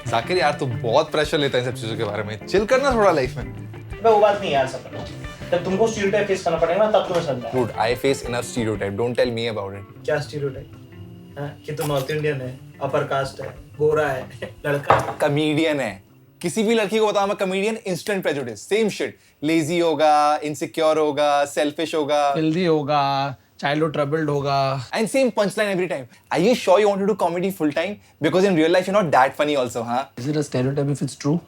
जाकिर यार तू बहुत प्रेशर लेता है इन सब चीजों के बारे में, चिल करना थोड़ा लाइफ में। मैं वो बात नहीं यार सब करना, जब तुमको स्टीरियोटाइप फेस करना पड़ेगा ना तब तुम्हें समझना। Dude, I face enough stereotype. Don't tell me about it. क्या स्टीरियोटाइप? हाँ कि तू नॉर्थ इंडियन है, अपर कास्ट है, गोरा है, लड़का है। कॉमेडियन है, किसी भी लड़की को बताओ मैं comedian, instant prejudice, same shit. Lazy होगा, इनसिक्योर होगा, सेल्फिश होगा, हेल्दी होगा, चाइल्डहुड ट्रबल्ड होगा, and same punchline every time. Are you sure you want to do comedy full time? Because in real life you're not that funny also, huh? Is it a stereotype if it's true?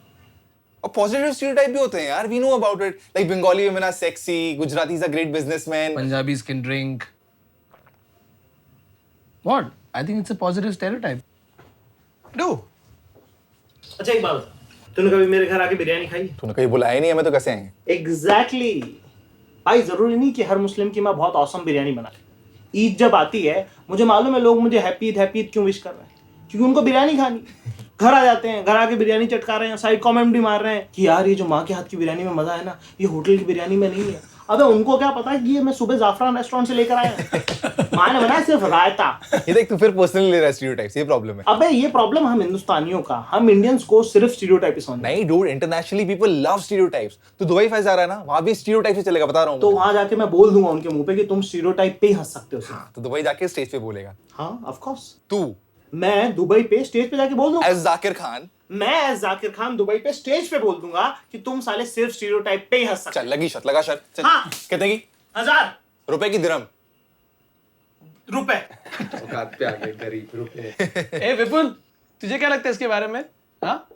और positive stereotype भी होते हैं यार, we know about it. Like Bengali women are sexy, Gujaratis are great businessmen. Punjabis can drink. What? I think it's a positive stereotype. Do. अच्छा एक बात बता, तूने कभी मेरे घर आके बिरयानी खाई? तूने कहीं बुलाया नहीं, हमें तो कैसे आएंगे? एग्जैक्टली भाई, जरूरी नहीं कि हर मुस्लिम की माँ बहुत औसम बिरयानी बनाए। ईद जब आती है, मुझे मालूम है लोग मुझे हैप्पी ईद क्यों विश कर रहे हैं, क्योंकि उनको बिरयानी खानी। घर आ जाते हैं, घर आके बिरयानी चटका रहे हैं, साइड कमेंट भी मार रहे हैं कि यार ये जो माँ के हाथ की बिरयानी में मजा है ना, ये होटल की बिरयानी में नहीं है। अबे उनको क्या पता है कि ये मैं सुबह जाफरान रेस्टोरेंट से लेकर आया। माँ ने बनाया सिर्फ रायता। ये देख तू फिर पर्सनली ले रहा है स्टीरियोटाइप्स, ये प्रॉब्लम है। अबे ये प्रॉब्लम हम हिंदुस्तानियों का, हम इंडियंस को सिर्फ स्टीरियोटाइप ही समझते हैं। नहीं dude, internationally people love stereotypes. तू दुबई फंस जा रहा है ना, वहां भी स्टीरियोटाइप से चलेगा, बता रहा हूँ। तो वहां जाके मैं बोल दूंगा उनके मुंह पे कि तुम स्टीरियोटाइप पे ही हंस सकते हो सिर्फ। तो दुबई जाके स्टेज पे बोलेगा। हाँ ऑफ कोर्स, तू मैं दुबई पे स्टेज पे जाके बोल दूंगा। एज जाकिर खान, मैं एज जाकिर खान दुबई पे स्टेज पे बोल दूंगा कि तुम साले सिर्फ स्टीरियोटाइप पे ही हंस सकते चल लगी शर्त, लगा शर्त, चल। हाँ। कितने की? 1000 रुपए की दिरहम? रुपए। औकात पे आ गए गरीब रुपए। ए विपुल, तुझे क्या लगता है इसके बारे में? हाँ?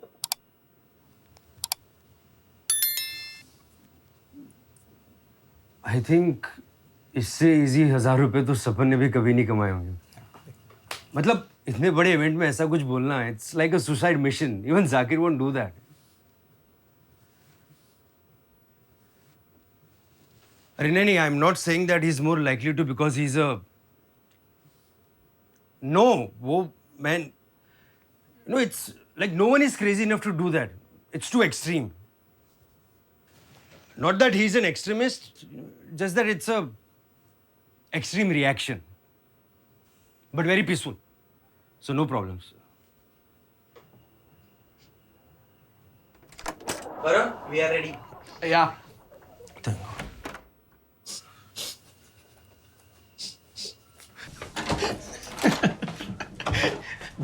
आई थिंक इससे इजी 1000 रुपए तो सपन ने भी कभी नहीं कमाए होंगे। मतलब इतने बड़े इवेंट में ऐसा कुछ बोलना, it's like a suicide mission. Even Zakir won't do that. अरे नहीं, I am not saying that he is more likely to because he is a no, वो man no, it's like no one is crazy enough to do that. It's too extreme. Not that he's an extremist, just that it's a extreme reaction, but very peaceful, so no problems. Varun, we are ready. Yeah.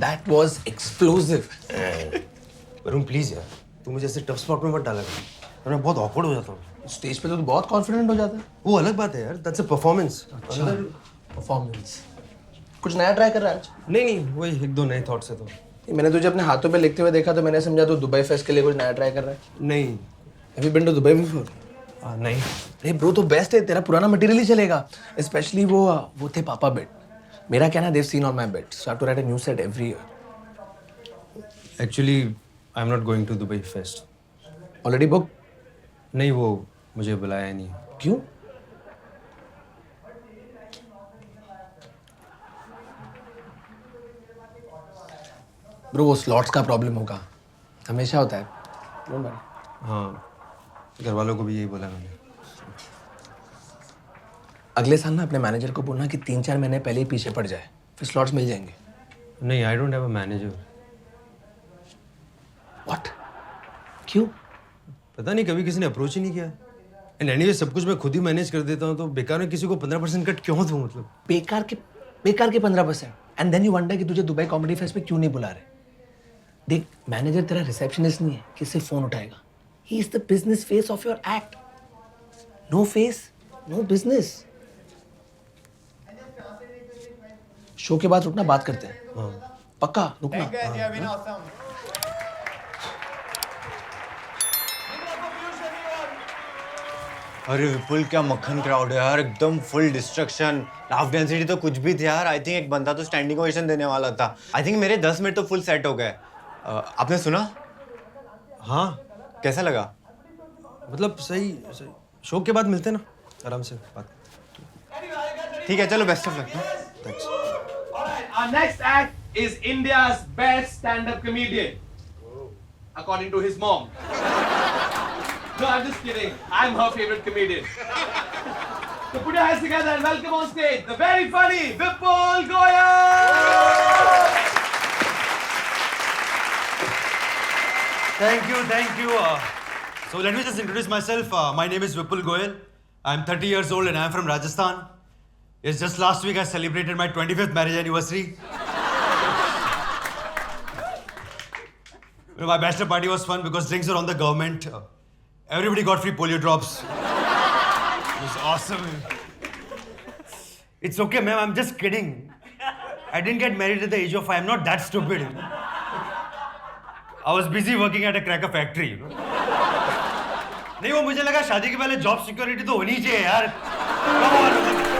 That was explosive. Varun please यार, तू मुझे ऐसे tough spot में मत डाला कर, मैं बहुत awkward हो जाता हूँ। स्टेज पे तो तू बहुत कॉन्फिडेंट हो जाता है। वो अलग बात है यार, दैट्स अ परफॉर्मेंस। परफॉर्मेंस। कुछ नया ट्राई कर रहा है आज? नहीं, वही एक दो नए थॉट्स है तो। मैंने तुझे अपने हाथों पे लिखते हुए देखा तो मैंने समझा तू दुबई फेस्ट के लिए कुछ नया ट्राई कर रहा है। नहीं। Have you been to Dubai before? नहीं। अरे ब्रो तो बेस्ट है, तेरा पुराना मटेरियल ही चलेगा। स्पेशली वो थे पापा बेट। मेरा क्या ना, they've seen all my bets, so I have to write a new set every year. Actually, I'm not going to Dubai Fest. Already booked? नहीं, वो मुझे बुलाया नहीं। क्यों? ब्रो वो स्लॉट्स का प्रॉब्लम होगा, हमेशा होता है। Don't worry. हाँ, घर वालों को भी यही बोला मैंने। अगले साल ना अपने मैनेजर को बोलना कि 3-4 महीने पहले ही पीछे पड़ जाए, फिर स्लॉट्स मिल जाएंगे। नहीं, I don't have a manager. What? क्यों? पता नहीं, कभी किसी ने अप्रोच ही नहीं किया। एंड एनीवे सब कुछ मैं खुद ही मैनेज कर देता हूँ, तो बेकार में किसी को 15% कट क्यों दूँ? मतलब बेकार के 15%। एंड देन यू वंडर कि तुझे दुबई कॉमेडी फेस्ट पे क्यों नहीं बुला रहे। देख, मैनेजर तेरा रिसेप्शनिस्ट नहीं है कि सिर्फ फोन उठाएगा। He is the business face of your act. No face, no business. Show के बाद रुकना, बात करते हैं। हाँ। पक्का रुकना। अरे विपुल, क्या मक्खन क्राउड है यार, एकदम फुल डिस्ट्रक्शन। लाफ डेंसिटी तो कुछ भी थी यार। आई थिंक एक बंदा तो स्टैंडिंग ओवेशन देने वाला था। आई थिंक मेरे 10 मिनट तो फुल सेट हो गए। आपने सुना? हाँ, कैसा लगा? मतलब सही। शो के बाद मिलते हैं ना, आराम से बात। ठीक है, चलो, best of luck. Thanks. Our next act is India's best stand-up comedian, according to his mom. No, I'm just kidding. I'm her favorite comedian. So put your hands together and welcome on stage the very funny Vipul Goyal. Thank you, thank you. So let me just introduce myself. My name is Vipul Goyal. I'm 30 years old and I'm from Rajasthan. It's just last week I celebrated my 25th marriage anniversary. My bachelor party was fun because drinks were on the government. Everybody got free polio drops. It was awesome. It's okay, ma'am. I'm just kidding. I didn't get married at the age of 5. I'm not that stupid. I was busy working at a cracker factory. नहीं वो मुझे लगा शादी के पहले job security तो होनी चाहिए यार. Come on.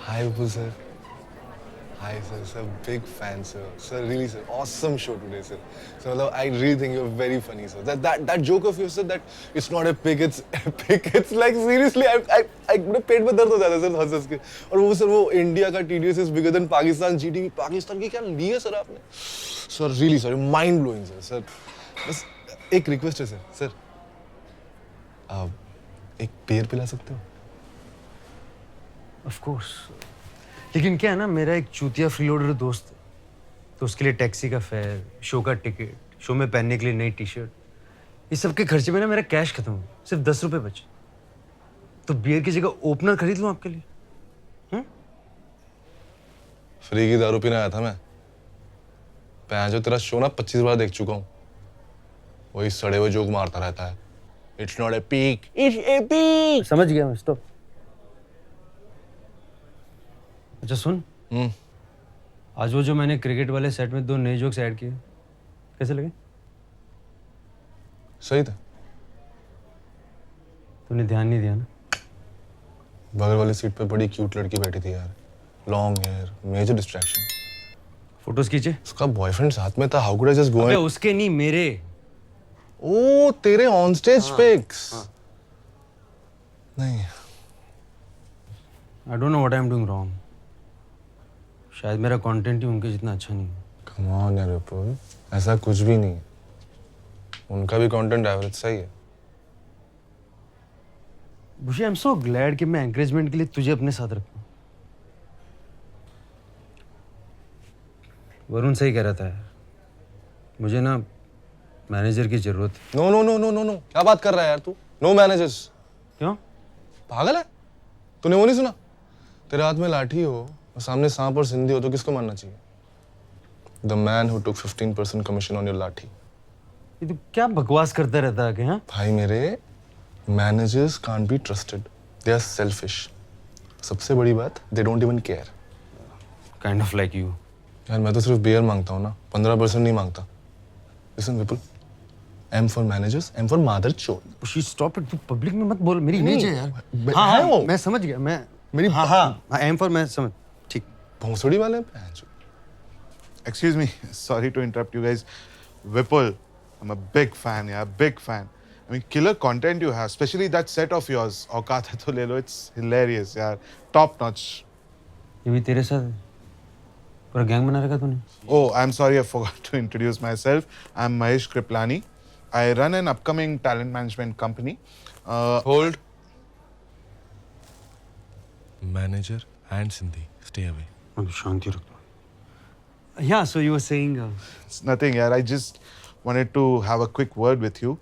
Hi, Vipul sir. Hi, sir. Sir, big fan, sir. Sir, really, sir. Awesome show today, sir. So, I really think you're very funny, sir. That joke of yours, sir, that it's not epic, it's epic. It's like, seriously, मेरे पेट में दर्द हो जाता है sir हंस के. और वो सर वो इंडिया का TDS is bigger than Pakistan GDP. Pakistan की क्या ली है सर आपने? Sir, really, sir. Mind blowing, sir. Sir, बस एक रिक्वेस्ट है, सर. सर, आप एक बियर पिला सकते हो? Of course. लेकिन क्या है ना, मेरा एक चूतिया फ्रीलोडर दोस्त है, तो उसके लिए टैक्सी का फेयर, शो का टिकट, शो में पहनने के लिए नई टी-शर्ट, इस सब के खर्चे में ना मेरा कैश खत्म हो गया. सिर्फ 10 रुपए बचे. तो बियर की जगह ओपनर खरीद लूं आपके लिए. फ्री की दारू पीने आया था मैं. जो तेरा शो ना 25 बार देख चुका हूँ. वही सड़े हुए जोक मारता रहता है. It's not epic, it's epic. समझ गया मैं. स्टॉप. अच्छा सुन. आज वो जो मैंने क्रिकेट वाले सेट में 2 नए जोक्स ऐड किए, कैसे लगे? सही था. तूने ध्यान नहीं दिया ना. बगल वाली सीट पे बड़ी क्यूट लड़की बैठी थी यार. Long hair, major distraction. Photos खींचे. उसका बॉयफ्रेंड साथ में था. How could I just go away and उसके नहीं, मेरे. ओ तेरे ऑन स्टेज पिक्स. नहीं. I don't know what I am doing wrong. शायद मेरा कंटेंट ही उनके जितना अच्छा नहीं है. कम ऑन यार विपुल, ऐसा कुछ भी नहीं है. उनका भी कंटेंट एवरेज सही है. बुशी, आई एम सो ग्लैड कि मैं एंकरेजमेंट के लिए तुझे अपने साथ रखूं. वरुण सही कह रहा था यार, मुझे ना मैनेजर की जरूरत है. No no no no no no, क्या बात कर रहा है यार तू? No managers. क्यों? पागल है? तूने वो नहीं सुना? तेरे हाथ में लाठी हो और सामने सांप और सिंधी हो तो किसको मानना चाहिए? The man who took 15% commission on your लाठी. ये तो क्या बकवास करता रहता है? हाँ भाई मेरे, managers can't be trusted. They are selfish. सबसे बड़ी बात, they don't even care. Kind of like you. यार मैं तो सिर्फ बियर मांगता हूँ ना, 15% नहीं मांगता. Listen विपुल, M for managers, M for mother chode. बुशी स्टॉप इट. तू पब्लिक में मत बोल, मेरी इमेज है यार. हाँ हाँ वो मैं समझ गया. मैं मेरी हाँ एम फॉर मैं समझ. ठीक. भोंसड़ी वाले हैं. Excuse me, sorry to interrupt you guys. Vipul, I'm a big fan, yeah, big fan. I mean, killer content you have, especially that set of yours. औकात है तो ले लो, it's hilarious, yeah, top notch. ये भी तेरे साथ पूरा gang बना रखा तूने. Oh, I'm sorry, I forgot to introduce myself. I'm Mahesh Kriplani. I run an upcoming talent management company. Hold. Manager and Sindhi, stay away. अब शांति रख. Yeah, so you were saying. It's nothing, yeah. I just wanted to have a quick word with you.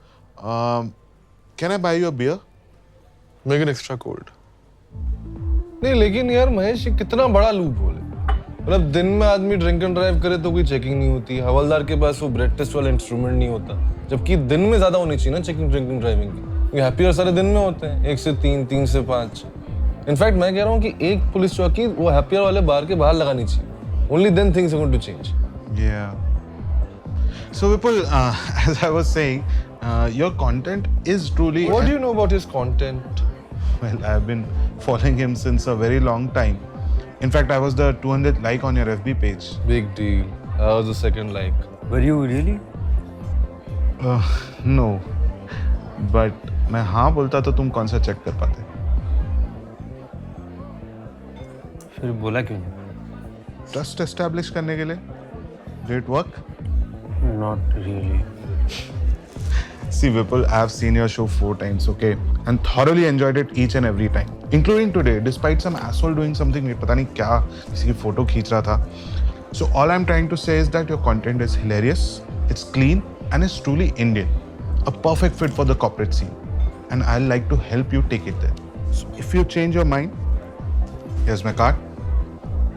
Can I buy you a beer? Make it extra cold. नहीं लेकिन यार महेश, ये कितना बड़ा loop hole है. मतलब दिन में आदमी ड्रिंक एंड ड्राइव करे तो कोई चेकिंग नहीं होती. हवलदार के पास वो ब्रेड टेस्ट वाला इंस्ट्रूमेंट नहीं होता. जबकि दिन में ज्यादा होनी चाहिए ना चेकिंग ड्रिंकिंग ड्राइविंग की. हैप्पी आवर सारे दिन में होते हैं, 1 से 3, 3 से 5. इनफैक्ट मैं कह रहा हूँ कि एक पुलिस चौकी वो हैप्पी आवर वाले बार के बाहर लगानी चाहिए. Only then things are going to change. Yeah. So Vipul, as I was saying, your content is truly. What do you know about his content? Well, I've been following him since a very long time. In fact, I was the 200th like on your FB page. Big deal. I was the second like. Were you really? No. But मैं हाँ बोलता तो तुम कौन सा check कर पाते? फिर बोला क्यों नहीं? Trust establish करने के लिए? Did it work? Not really. See, Vipul, I have seen your show 4 times, okay? And thoroughly enjoyed it each and every time. Including today, despite some asshole doing something, पता नहीं क्या किसी की photo खींच रहा था. So all I'm trying to say is that your content is hilarious, it's clean, and it's truly Indian. A perfect fit for the corporate scene. And I'd like to help you take it there. So if you change your mind, here's my card.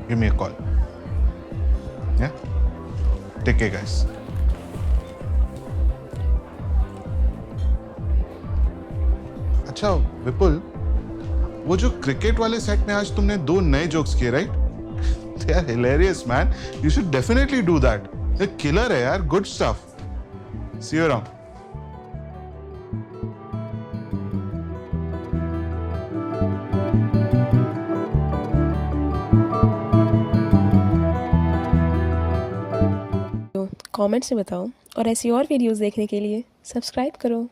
Give me a call. Yeah? Take care, guys. अच्छा विपुल, वो जो cricket वाले set में आज तुमने 2 नए jokes किए, right? They are hilarious man. You should definitely do that. ये किलर है यार. Good stuff. See you around. Comments में बताओ और ऐसी और वीडियोस देखने के लिए सब्सक्राइब करो.